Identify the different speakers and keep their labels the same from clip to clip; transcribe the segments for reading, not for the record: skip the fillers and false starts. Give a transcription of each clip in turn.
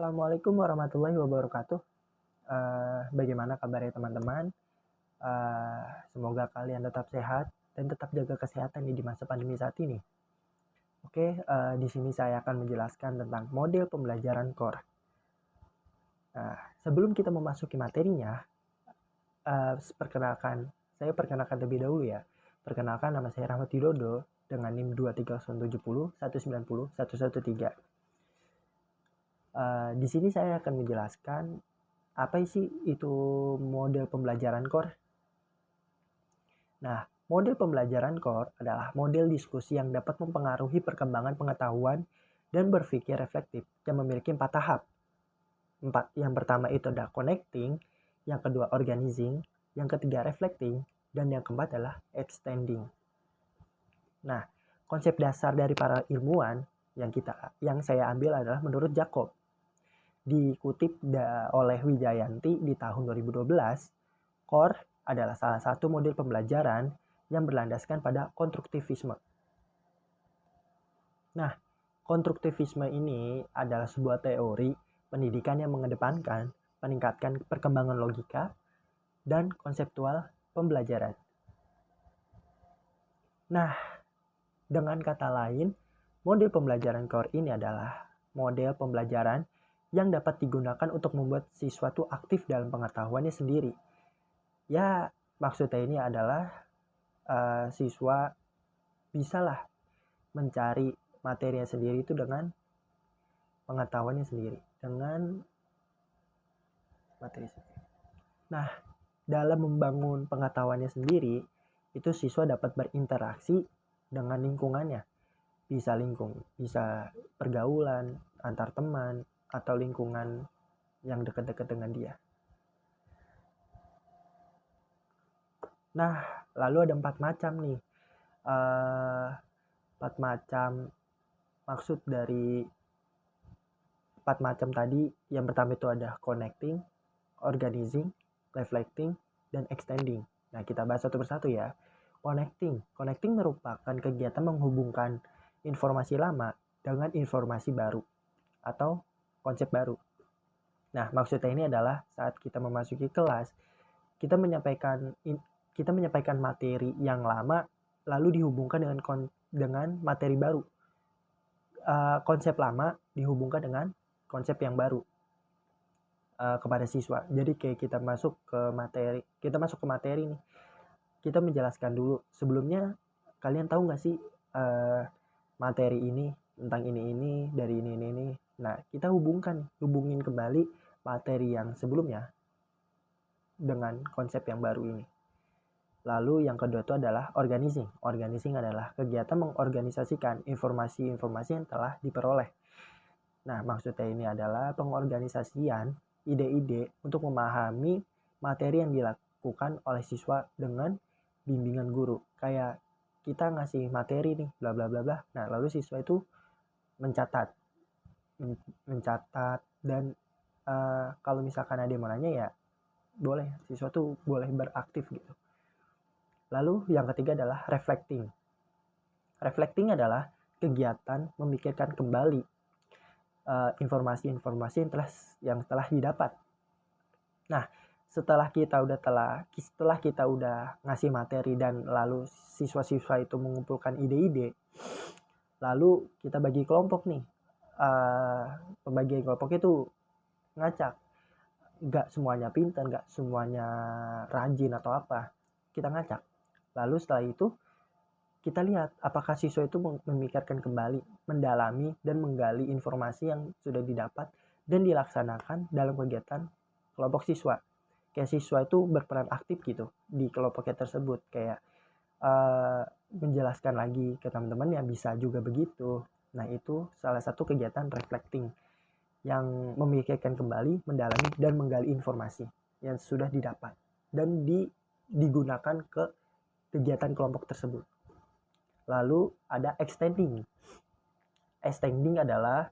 Speaker 1: Assalamualaikum warahmatullahi wabarakatuh. Bagaimana kabarnya teman-teman? Eh, Semoga kalian tetap sehat dan tetap jaga kesehatan di masa pandemi saat ini. Oke, di sini saya akan menjelaskan tentang model pembelajaran core. Nah, sebelum kita memasuki materinya, eh, saya perkenalkan terlebih dahulu ya. Perkenalkan, nama saya Rahmat Widodo dengan NIM 23070 190 113. Di sini saya akan menjelaskan apa sih itu model pembelajaran core. Nah, model pembelajaran core adalah model diskusi yang dapat mempengaruhi perkembangan pengetahuan dan berpikir reflektif yang memiliki 4 tahap. Yang pertama itu ada connecting, yang kedua organizing, yang ketiga reflecting, dan yang keempat adalah extending. Nah, konsep dasar dari para ilmuwan yang saya ambil adalah menurut Jacob. Dikutip oleh Wijayanti di tahun 2012, core adalah salah satu model pembelajaran yang berlandaskan pada konstruktivisme. Nah, konstruktivisme ini adalah sebuah teori pendidikan yang mengedepankan meningkatkan perkembangan logika dan konseptual pembelajaran. Nah, dengan kata lain, model pembelajaran core ini adalah model pembelajaran yang dapat digunakan untuk membuat siswa itu aktif dalam pengetahuannya sendiri. Ya, maksudnya ini adalah siswa bisalah mencari materinya sendiri itu dengan pengetahuannya sendiri, dengan materi sendiri. Nah, dalam membangun pengetahuannya sendiri, itu siswa dapat berinteraksi dengan lingkungannya. Bisa pergaulan antar teman atau lingkungan yang dekat-dekat dengan dia. Nah, lalu ada 4 macam nih. 4 macam maksud dari 4 macam tadi. Yang pertama itu ada connecting, organizing, reflecting, dan extending. Nah, kita bahas satu persatu ya. Connecting merupakan kegiatan menghubungkan informasi lama dengan informasi baru atau konsep baru. Nah, maksudnya ini adalah saat kita memasuki kelas, kita menyampaikan materi yang lama lalu dihubungkan dengan materi baru. Konsep lama dihubungkan dengan konsep yang baru kepada siswa. Jadi kayak kita masuk ke materi nih. Kita menjelaskan dulu. Sebelumnya kalian tahu nggak sih materi ini tentang ini dari ini. Nah, kita hubungin kembali materi yang sebelumnya dengan konsep yang baru ini. Lalu yang kedua itu adalah organizing. Organizing adalah kegiatan mengorganisasikan informasi-informasi yang telah diperoleh. Nah, maksudnya ini adalah pengorganisasian ide-ide untuk memahami materi yang dilakukan oleh siswa dengan bimbingan guru. Kayak kita ngasih materi nih, bla bla bla bla. Nah, lalu siswa itu mencatat dan kalau misalkan ada yang mau nanya ya boleh, siswa tuh boleh beraktif gitu. Lalu yang ketiga adalah reflecting. Reflecting adalah kegiatan memikirkan kembali informasi-informasi yang telah didapat. Nah, setelah kita udah ngasih materi dan lalu siswa-siswa itu mengumpulkan ide-ide, lalu kita bagi kelompok nih. Pembagian kelompok itu ngacak. Gak semuanya pintar, gak semuanya rajin atau apa. Kita ngacak. Lalu setelah itu kita lihat apakah siswa itu memikirkan kembali, mendalami dan menggali informasi yang sudah didapat dan dilaksanakan dalam kegiatan kelompok siswa. Kayak siswa itu berperan aktif gitu di kelompoknya tersebut, kayak menjelaskan lagi ke teman-teman yang bisa juga begitu. Nah, itu salah satu kegiatan reflecting yang memikirkan kembali, mendalami dan menggali informasi yang sudah didapat dan digunakan ke kegiatan kelompok tersebut. Lalu ada extending. Extending adalah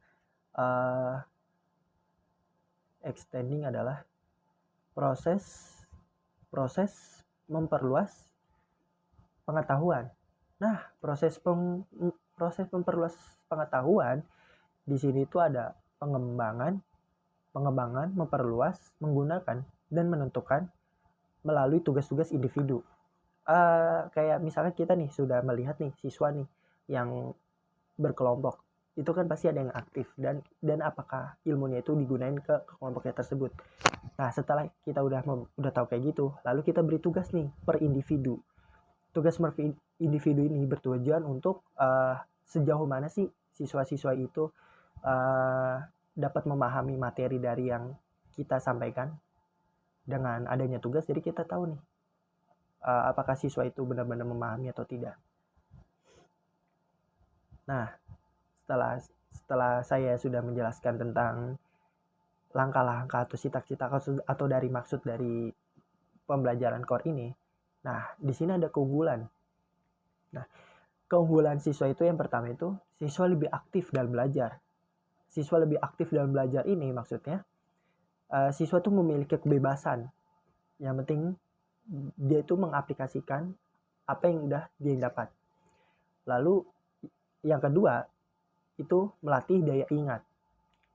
Speaker 1: proses memperluas pengetahuan. Nah, proses memperluas pengetahuan di sini itu ada pengembangan, pengembangan, memperluas, menggunakan, dan menentukan melalui tugas-tugas individu. Kayak misalnya kita nih sudah melihat nih siswa nih yang berkelompok, itu kan pasti ada yang aktif dan apakah ilmunya itu digunain ke kelompoknya tersebut. Nah, setelah kita udah tahu kayak gitu, lalu kita beri tugas nih per individu. Tugas per individu ini bertujuan untuk sejauh mana sih siswa-siswa itu dapat memahami materi dari yang kita sampaikan. Dengan adanya tugas, jadi kita tahu nih apakah siswa itu benar-benar memahami atau tidak. Nah, setelah saya sudah menjelaskan tentang langkah-langkah atau cita-cita atau dari maksud dari pembelajaran core ini, nah di sini ada keunggulan. Nah, keunggulan siswa itu yang pertama itu siswa lebih aktif dalam belajar. Siswa lebih aktif dalam belajar ini maksudnya siswa tuh memiliki kebebasan. Yang penting dia itu mengaplikasikan apa yang udah dia dapat. Lalu yang kedua itu melatih daya ingat.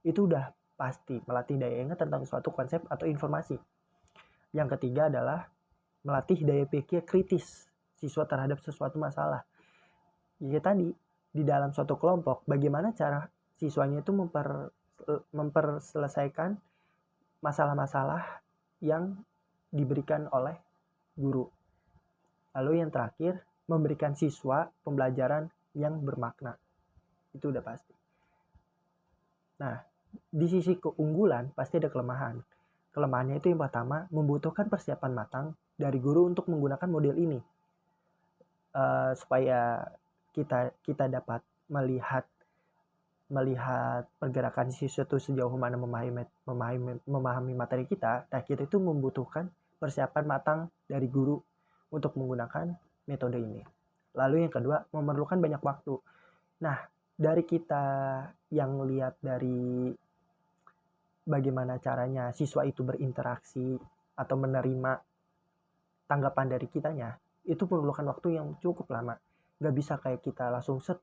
Speaker 1: Itu udah pasti melatih daya ingat tentang suatu konsep atau informasi. Yang ketiga adalah melatih daya pikir kritis siswa terhadap sesuatu masalah. Ya tadi di dalam suatu kelompok bagaimana cara siswanya itu memperselesaikan masalah-masalah yang diberikan oleh guru. Lalu yang terakhir, memberikan siswa pembelajaran yang bermakna. Itu udah pasti. Nah, di sisi keunggulan pasti ada kelemahan. Kelemahannya itu yang pertama, membutuhkan persiapan matang dari guru untuk menggunakan model ini. Supaya kita dapat melihat pergerakan siswa itu sejauh mana memahami materi kita. Nah, kita itu membutuhkan persiapan matang dari guru untuk menggunakan metode ini. Lalu yang kedua, memerlukan banyak waktu. Nah, dari kita yang lihat dari bagaimana caranya siswa itu berinteraksi atau menerima tanggapan dari kitanya, itu memerlukan waktu yang cukup lama. Gak bisa kayak kita langsung set,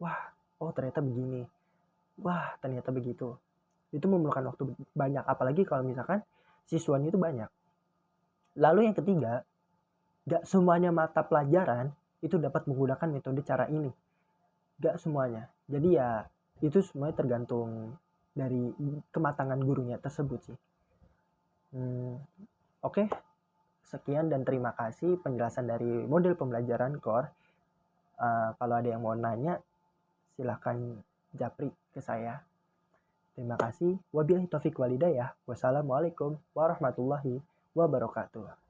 Speaker 1: wah, oh ternyata begini, wah ternyata begitu. Itu memerlukan waktu banyak, apalagi kalau misalkan siswanya itu banyak. Lalu yang ketiga, gak semuanya mata pelajaran itu dapat menggunakan metode cara ini. Gak semuanya. Jadi ya itu semuanya tergantung dari kematangan gurunya tersebut sih. Oke. Sekian dan terima kasih penjelasan dari model pembelajaran core. Kalau ada yang mau nanya, silahkan japri ke saya. Terima kasih. Wabillahi taufiq walhidayah. Wassalamualaikum warahmatullahi wabarakatuh.